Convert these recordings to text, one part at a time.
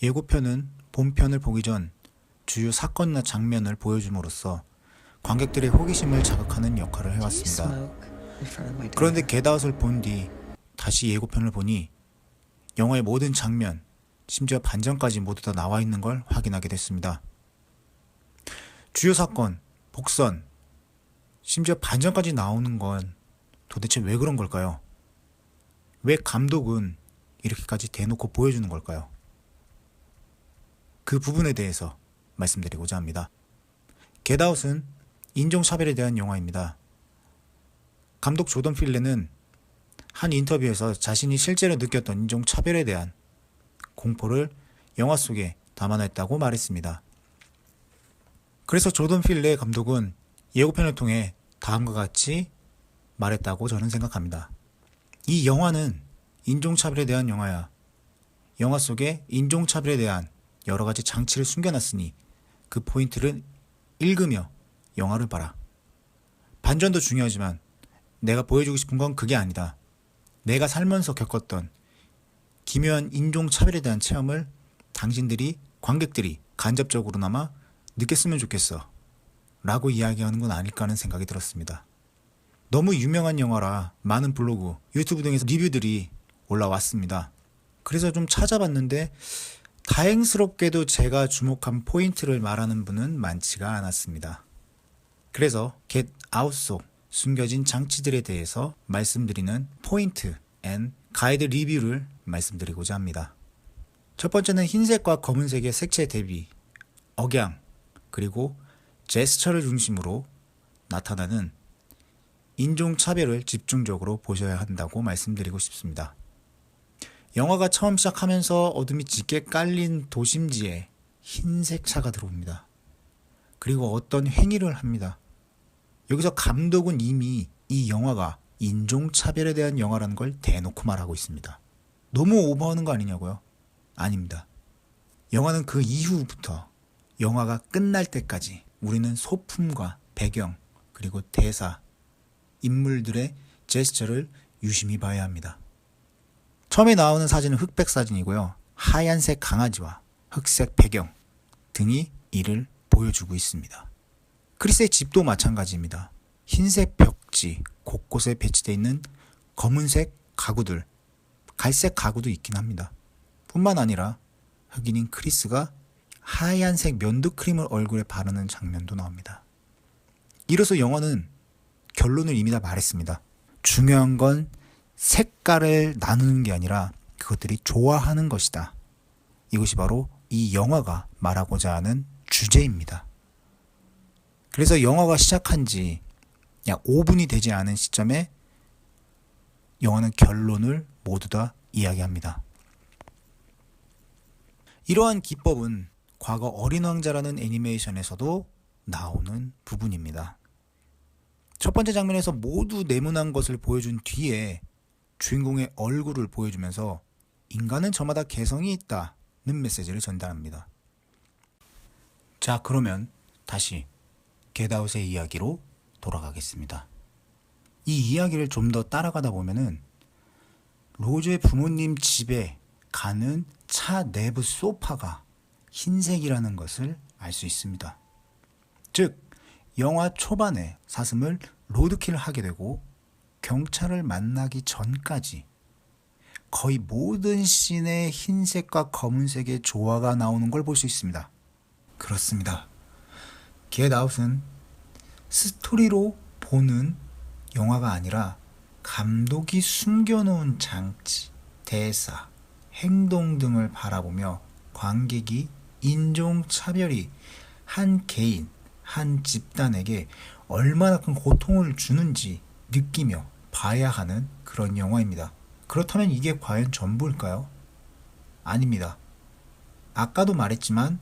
예고편은 본편을 보기 전 주요 사건이나 장면을 보여줌으로써 관객들의 호기심을 자극하는 역할을 해왔습니다. 그런데 겟아웃을 본 뒤 다시 예고편을 보니 영화의 모든 장면, 심지어 반전까지 모두 다 나와 있는 걸 확인하게 됐습니다. 주요 사건, 복선, 심지어 반전까지 나오는 건 도대체 왜 그런 걸까요? 왜 감독은 이렇게까지 대놓고 보여주는 걸까요? 그 부분에 대해서 말씀드리고자 합니다. 겟아웃은 인종차별에 대한 영화입니다. 감독 조던 필레는 한 인터뷰에서 자신이 실제로 느꼈던 인종차별에 대한 공포를 영화 속에 담아냈다고 말했습니다. 그래서 조던 필레 감독은 예고편을 통해 다음과 같이 말했다고 저는 생각합니다. 이 영화는 인종차별에 대한 영화야. 영화 속에 인종차별에 대한 여러 가지 장치를 숨겨놨으니 그 포인트를 읽으며 영화를 봐라. 반전도 중요하지만 내가 보여주고 싶은 건 그게 아니다. 내가 살면서 겪었던 기묘한 인종차별에 대한 체험을 당신들이, 관객들이 간접적으로나마 느꼈으면 좋겠어 라고 이야기하는 건 아닐까 하는 생각이 들었습니다. 너무 유명한 영화라 많은 블로그, 유튜브 등에서 리뷰들이 올라왔습니다. 그래서 좀 찾아봤는데 다행스럽게도 제가 주목한 포인트를 말하는 분은 많지가 않았습니다. 그래서 겟 아웃 속 숨겨진 장치들에 대해서 말씀드리는 포인트 앤 가이드 리뷰를 말씀드리고자 합니다. 첫 번째는 흰색과 검은색의 색채 대비, 억양, 그리고 제스처를 중심으로 나타나는 인종차별을 집중적으로 보셔야 한다고 말씀드리고 싶습니다. 영화가 처음 시작하면서 어둠이 짙게 깔린 도심지에 흰색 차가 들어옵니다. 그리고 어떤 행위를 합니다. 여기서 감독은 이미 이 영화가 인종차별에 대한 영화라는 걸 대놓고 말하고 있습니다. 너무 오버하는 거 아니냐고요? 아닙니다. 영화는 그 이후부터 영화가 끝날 때까지 우리는 소품과 배경, 그리고 대사, 인물들의 제스처를 유심히 봐야 합니다. 처음에 나오는 사진은 흑백 사진이고요. 하얀색 강아지와 흑색 배경 등이 이를 보여주고 있습니다. 크리스의 집도 마찬가지입니다. 흰색 벽지 곳곳에 배치되어 있는 검은색 가구들, 갈색 가구도 있긴 합니다. 뿐만 아니라 흑인인 크리스가 하얀색 면도크림을 얼굴에 바르는 장면도 나옵니다. 이로써 영화는 결론을 이미 다 말했습니다. 중요한 건 색깔을 나누는 게 아니라 그것들이 좋아하는 것이다. 이것이 바로 이 영화가 말하고자 하는 주제입니다. 그래서 영화가 시작한 지 약 5분이 되지 않은 시점에 영화는 결론을 모두 다 이야기합니다. 이러한 기법은 과거 어린 왕자라는 애니메이션에서도 나오는 부분입니다. 첫 번째 장면에서 모두 네모난 것을 보여준 뒤에 주인공의 얼굴을 보여주면서 인간은 저마다 개성이 있다는 메시지를 전달합니다. 자, 그러면 다시 겟아웃의 이야기로 돌아가겠습니다. 이 이야기를 좀 더 따라가다 보면은 로즈의 부모님 집에 가는 차 내부 소파가 흰색이라는 것을 알 수 있습니다. 즉, 영화 초반에 사슴을 로드킬을 하게 되고 경찰을 만나기 전까지 거의 모든 씬에 흰색과 검은색의 조화가 나오는 걸 볼 수 있습니다. 그렇습니다. 겟아웃은 스토리로 보는 영화가 아니라 감독이 숨겨놓은 장치, 대사, 행동 등을 바라보며 관객이 인종차별이 한 개인, 한 집단에게 얼마나 큰 고통을 주는지 느끼며 봐야 하는 그런 영화입니다. 그렇다면 이게 과연 전부일까요? 아닙니다. 아까도 말했지만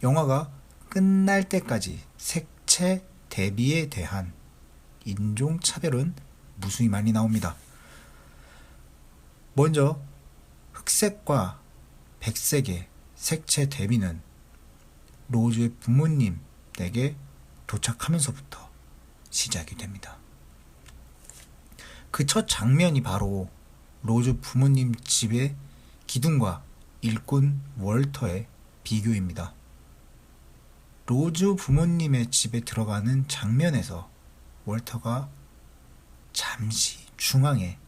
영화가 끝날 때까지 색채 대비에 대한 인종차별은 무수히 많이 나옵니다. 먼저 흑색과 백색의 색채 대비는 로즈의 부모님 댁에 도착하면서부터 시작이 됩니다. 그 첫 장면이 바로 로즈 부모님 집의 기둥과 일꾼 월터의 비교입니다. 로즈 부모님의 집에 들어가는 장면에서 월터가 잠시 중앙에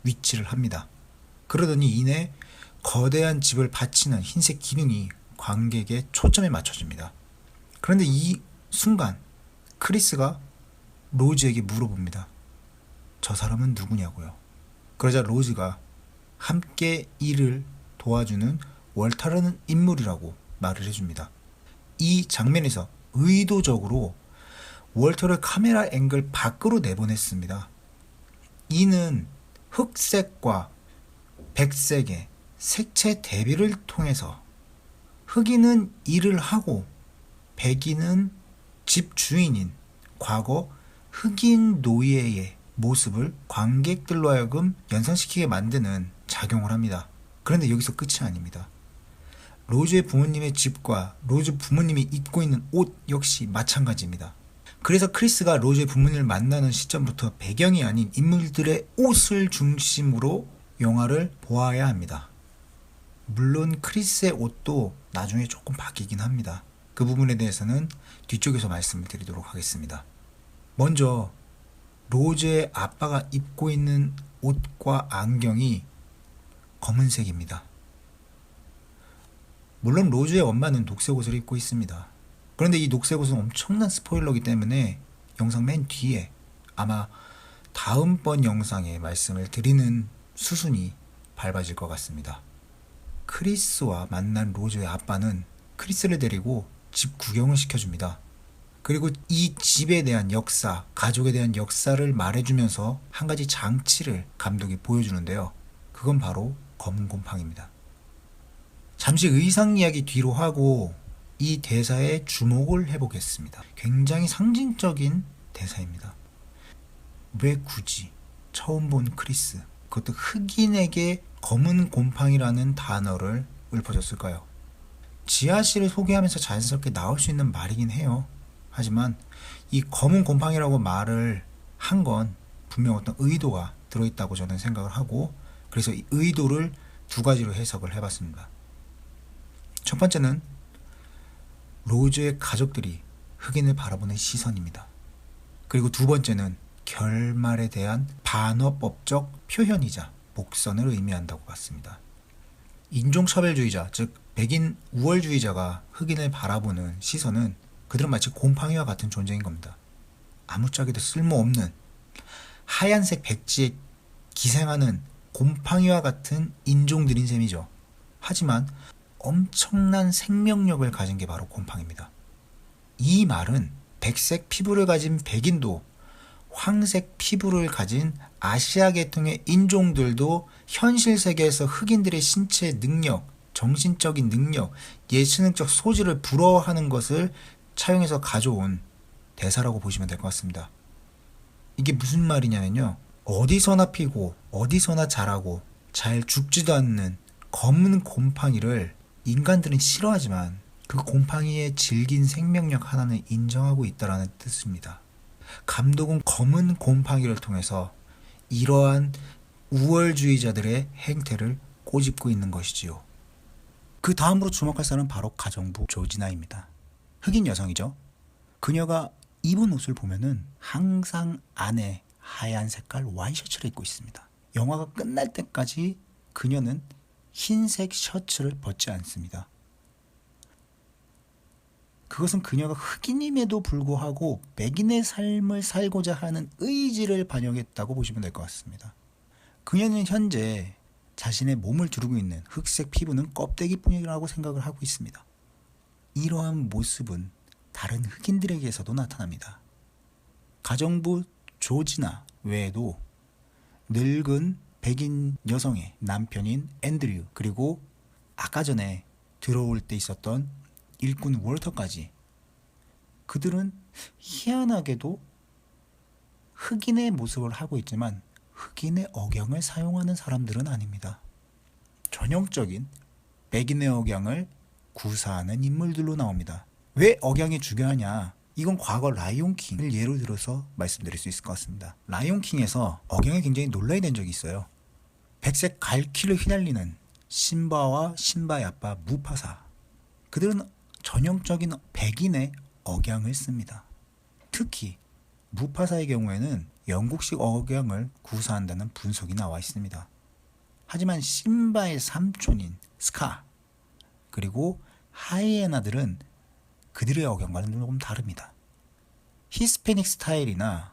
위치를 합니다. 그러더니 이내 거대한 집을 받치는 흰색 기둥이 관객의 초점에 맞춰집니다. 그런데 이 순간 크리스가 로즈에게 물어봅니다. 저 사람은 누구냐고요. 그러자 로즈가 함께 일을 도와주는 월터라는 인물이라고 말을 해줍니다. 이 장면에서 의도적으로 월터를 카메라 앵글 밖으로 내보냈습니다. 이는 흑색과 백색의 색채 대비를 통해서 흑인은 일을 하고 백인은 집 주인인 과거 흑인 노예의 모습을 관객들로 하여금 연상시키게 만드는 작용을 합니다. 그런데 여기서 끝이 아닙니다. 로즈의 부모님의 집과 로즈 부모님이 입고 있는 옷 역시 마찬가지입니다. 그래서 크리스가 로즈의 부모님을 만나는 시점부터 배경이 아닌 인물들의 옷을 중심으로 영화를 보아야 합니다. 물론 크리스의 옷도 나중에 조금 바뀌긴 합니다. 그 부분에 대해서는 뒤쪽에서 말씀을 드리도록 하겠습니다. 먼저 로즈의 아빠가 입고 있는 옷과 안경이 검은색입니다. 물론 로즈의 엄마는 녹색 옷을 입고 있습니다. 그런데 이 녹색 옷은 엄청난 스포일러이기 때문에 영상 맨 뒤에 아마 다음번 영상에 말씀을 드리는 수순이 밟아질 것 같습니다. 크리스와 만난 로즈의 아빠는 크리스를 데리고 집 구경을 시켜줍니다. 그리고 이 집에 대한 역사, 가족에 대한 역사를 말해주면서 한 가지 장치를 감독이 보여주는데요. 그건 바로 검은 곰팡입니다. 잠시 의상 이야기 뒤로 하고 이 대사에 주목을 해보겠습니다. 굉장히 상징적인 대사입니다. 왜 굳이 처음 본 크리스, 그것도 흑인에게 검은 곰팡이라는 단어를 읊어줬을까요? 지아씨를 소개하면서 자연스럽게 나올 수 있는 말이긴 해요. 하지만 이 검은 곰팡이라고 말을 한 건 분명 어떤 의도가 들어있다고 저는 생각을 하고, 그래서 이 의도를 두 가지로 해석을 해봤습니다. 첫 번째는 로즈의 가족들이 흑인을 바라보는 시선입니다. 그리고 두 번째는 결말에 대한 반어법적 표현이자 목선을 의미한다고 봤습니다. 인종차별주의자, 즉 백인 우월주의자가 흑인을 바라보는 시선은 그들은 마치 곰팡이와 같은 존재인 겁니다. 아무짝에도 쓸모없는 하얀색 백지에 기생하는 곰팡이와 같은 인종들인 셈이죠. 하지만 엄청난 생명력을 가진 게 바로 곰팡이입니다. 이 말은 백색 피부를 가진 백인도 황색 피부를 가진 아시아 계통의 인종들도 현실 세계에서 흑인들의 신체 능력, 정신적인 능력, 예체능적 소질을 부러워하는 것을 차용해서 가져온 대사라고 보시면 될 것 같습니다. 이게 무슨 말이냐면요, 어디서나 피고 어디서나 자라고 잘 죽지도 않는 검은 곰팡이를 인간들은 싫어하지만 그 곰팡이의 질긴 생명력 하나는 인정하고 있다는 뜻입니다. 감독은 검은 곰팡이를 통해서 이러한 우월주의자들의 행태를 꼬집고 있는 것이지요. 그 다음으로 주목할 사람은 바로 가정부 조지나입니다. 흑인 여성이죠. 그녀가 입은 옷을 보면은 항상 안에 하얀 색깔 와이셔츠를 입고 있습니다. 영화가 끝날 때까지 그녀는 흰색 셔츠를 벗지 않습니다. 그것은 그녀가 흑인임에도 불구하고 백인의 삶을 살고자 하는 의지를 반영했다고 보시면 될 것 같습니다. 그녀는 현재 자신의 몸을 두르고 있는 흑색 피부는 껍데기뿐이라고 생각을 하고 있습니다. 이러한 모습은 다른 흑인들에게서도 나타납니다. 가정부 조지나 외에도 늙은 백인 여성의 남편인 앤드류, 그리고 아까 전에 들어올 때 있었던 일꾼 월터까지, 그들은 희한하게도 흑인의 모습을 하고 있지만 흑인의 억양을 사용하는 사람들은 아닙니다. 전형적인 백인의 억양을 구사하는 인물들로 나옵니다. 왜 억양이 중요하냐? 이건 과거 라이온킹을 예로 들어서 말씀드릴 수 있을 것 같습니다. 라이온킹에서 억양에 굉장히 논란이 된 적이 있어요. 백색 갈퀴를 휘날리는 심바와 심바의 아빠 무파사. 그들은 전형적인 백인의 억양을 씁니다. 특히 무파사의 경우에는 영국식 억양을 구사한다는 분석이 나와 있습니다. 하지만 심바의 삼촌인 스카 그리고 하이에나들은 그들의 억양과는 조금 다릅니다. 히스패닉 스타일이나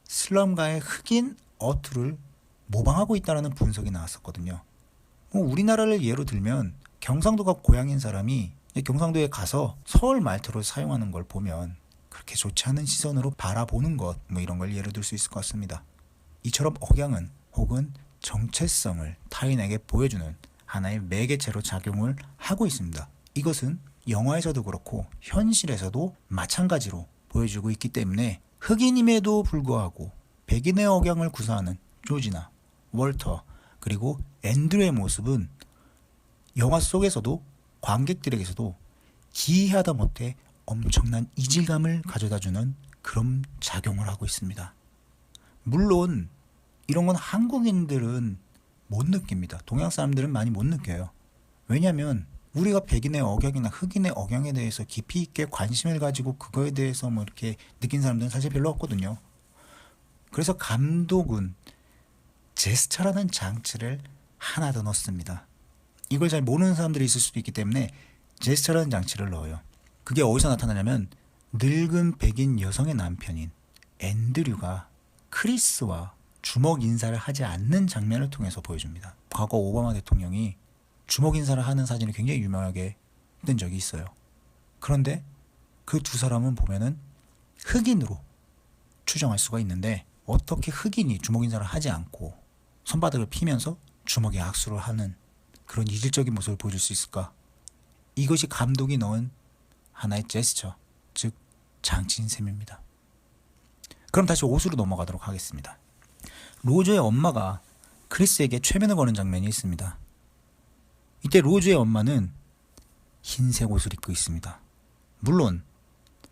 슬럼가의 흑인 어투를 모방하고 있다는 분석이 나왔었거든요. 우리나라를 예로 들면 경상도가 고향인 사람이 경상도에 가서 서울 말투를 사용하는 걸 보면 그렇게 좋지 않은 시선으로 바라보는 것, 이런 걸 예로 들 수 있을 것 같습니다. 이처럼 억양은 혹은 정체성을 타인에게 보여주는 하나의 매개체로 작용을 하고 있습니다. 이것은 영화에서도 그렇고 현실에서도 마찬가지로 보여주고 있기 때문에 흑인임에도 불구하고 백인의 억양을 구사하는 조지나 월터 그리고 앤드류의 모습은 영화 속에서도 관객들에게서도 기이하다 못해 엄청난 이질감을 가져다주는 그런 작용을 하고 있습니다. 물론 이런 건 한국인들은 못 느낍니다. 동양 사람들은 많이 못 느껴요. 왜냐하면 우리가 백인의 억양이나 흑인의 억양에 대해서 깊이 있게 관심을 가지고 그거에 대해서 이렇게 느낀 사람들은 사실 별로 없거든요. 그래서 감독은 제스처라는 장치를 하나 더 넣습니다. 이걸 잘 모르는 사람들이 있을 수도 있기 때문에 제스처라는 장치를 넣어요. 그게 어디서 나타나냐면 늙은 백인 여성의 남편인 앤드류가 크리스와 주먹 인사를 하지 않는 장면을 통해서 보여줍니다. 과거 오바마 대통령이 주먹 인사를 하는 사진이 굉장히 유명하게 뜬 적이 있어요. 그런데 그 두 사람은 보면은 흑인으로 추정할 수가 있는데 어떻게 흑인이 주먹 인사를 하지 않고 손바닥을 피면서 주먹에 악수를 하는 그런 이질적인 모습을 보여줄 수 있을까? 이것이 감독이 넣은 하나의 제스처, 즉 장치인 셈입니다. 그럼 다시 옷으로 넘어가도록 하겠습니다. 로즈의 엄마가 크리스에게 최면을 거는 장면이 있습니다. 이때 로즈의 엄마는 흰색 옷을 입고 있습니다. 물론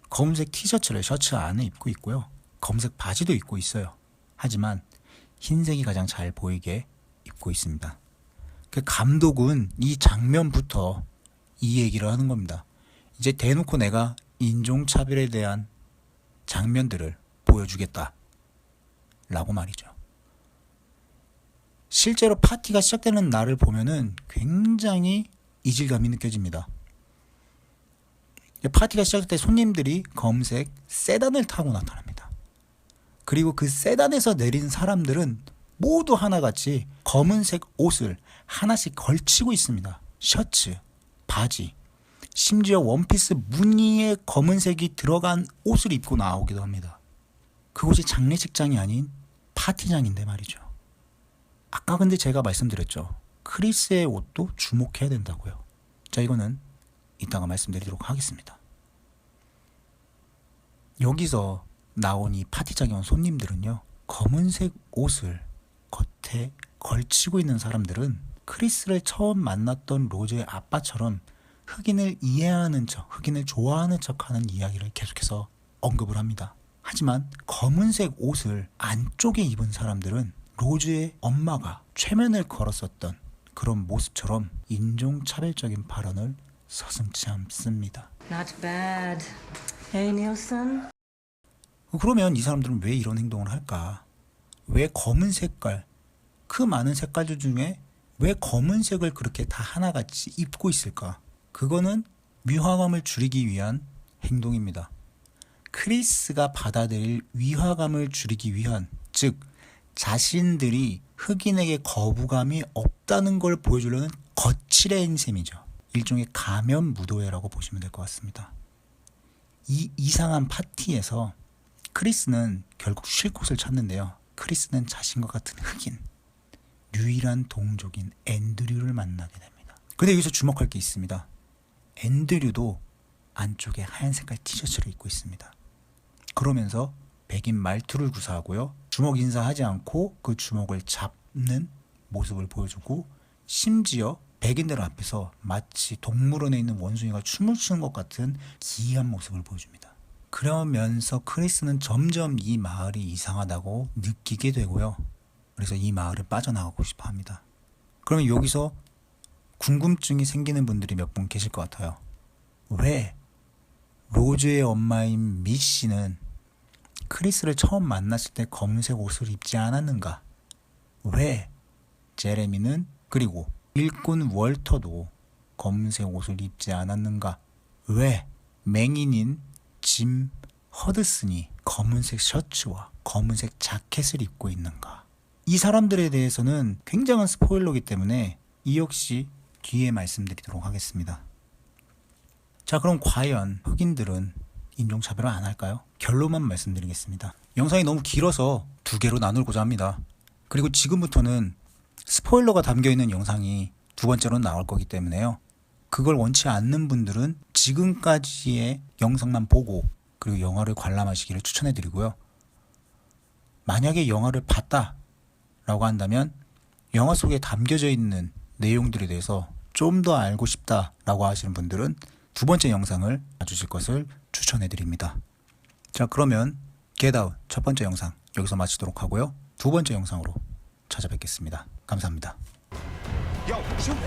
검은색 티셔츠를 셔츠 안에 입고 있고요. 검은색 바지도 입고 있어요. 하지만 흰색이 가장 잘 보이게 입고 있습니다. 그 감독은 이 장면부터 이 얘기를 하는 겁니다. 이제 대놓고 내가 인종차별에 대한 장면들을 보여주겠다 라고 말이죠. 실제로 파티가 시작되는 날을 보면은 굉장히 이질감이 느껴집니다. 파티가 시작될 때 손님들이 검은색 세단을 타고 나타납니다. 그리고 그 세단에서 내린 사람들은 모두 하나같이 검은색 옷을 하나씩 걸치고 있습니다. 셔츠, 바지, 심지어 원피스 무늬에 검은색이 들어간 옷을 입고 나오기도 합니다. 그곳이 장례식장이 아닌 파티장인데 말이죠. 아까 근데 제가 말씀드렸죠. 크리스의 옷도 주목해야 된다고요. 자, 이거는 이따가 말씀드리도록 하겠습니다. 여기서 나온 이 파티장에 온 손님들은요, 검은색 옷을 겉에 걸치고 있는 사람들은 크리스를 처음 만났던 로즈의 아빠처럼 흑인을 이해하는 척, 흑인을 좋아하는 척하는 이야기를 계속해서 언급을 합니다. 하지만 검은색 옷을 안쪽에 입은 사람들은 로즈의 엄마가 최면을 걸었었던 그런 모습처럼 인종차별적인 발언을 서슴지 않습니다. Not bad. Hey, Nielsen? 그러면 이 사람들은 왜 이런 행동을 할까? 왜 검은 색깔, 그 많은 색깔들 중에 왜 검은색을 그렇게 다 하나같이 입고 있을까? 그거는 위화감을 줄이기 위한 행동입니다. 크리스가 받아들일 위화감을 줄이기 위한, 즉 자신들이 흑인에게 거부감이 없다는 걸 보여주려는 거칠의 셈이죠. 일종의 가면 무도회라고 보시면 될 것 같습니다. 이 이상한 파티에서 크리스는 결국 쉴 곳을 찾는데요. 크리스는 자신과 같은 흑인, 유일한 동족인 앤드류를 만나게 됩니다. 근데 여기서 주목할 게 있습니다. 앤드류도 안쪽에 하얀 색깔 티셔츠를 입고 있습니다. 그러면서 백인 말투를 구사하고요. 주먹 인사하지 않고 그 주먹을 잡는 모습을 보여주고, 심지어 백인들 앞에서 마치 동물원에 있는 원숭이가 춤을 추는 것 같은 기이한 모습을 보여줍니다. 그러면서 크리스는 점점 이 마을이 이상하다고 느끼게 되고요. 그래서 이 마을을 빠져나가고 싶어 합니다. 그러면 여기서 궁금증이 생기는 분들이 몇 분 계실 것 같아요. 왜 로즈의 엄마인 미씨는 크리스를 처음 만났을 때 검은색 옷을 입지 않았는가? 왜 제레미는 그리고 일꾼 월터도 검은색 옷을 입지 않았는가? 왜 맹인인 짐 허드슨이 검은색 셔츠와 검은색 자켓을 입고 있는가? 이 사람들에 대해서는 굉장한 스포일러이기 때문에 이 역시 뒤에 말씀드리도록 하겠습니다. 자, 그럼 과연 흑인들은 인종차별을 안 할까요? 결론만 말씀드리겠습니다. 영상이 너무 길어서 두 개로 나누고자 합니다. 그리고 지금부터는 스포일러가 담겨있는 영상이 두 번째로 나올 거기 때문에요. 그걸 원치 않는 분들은 지금까지의 영상만 보고 그리고 영화를 관람하시기를 추천해드리고요. 만약에 영화를 봤다 라고 한다면 영화 속에 담겨져 있는 내용들에 대해서 좀 더 알고 싶다 라고 하시는 분들은 두 번째 영상을 봐주실 것을 추천해드립니다. 자, 그러면 Get Out 첫 번째 영상 여기서 마치도록 하고요. 두 번째 영상으로 찾아뵙겠습니다. 감사합니다. Yo, shoot!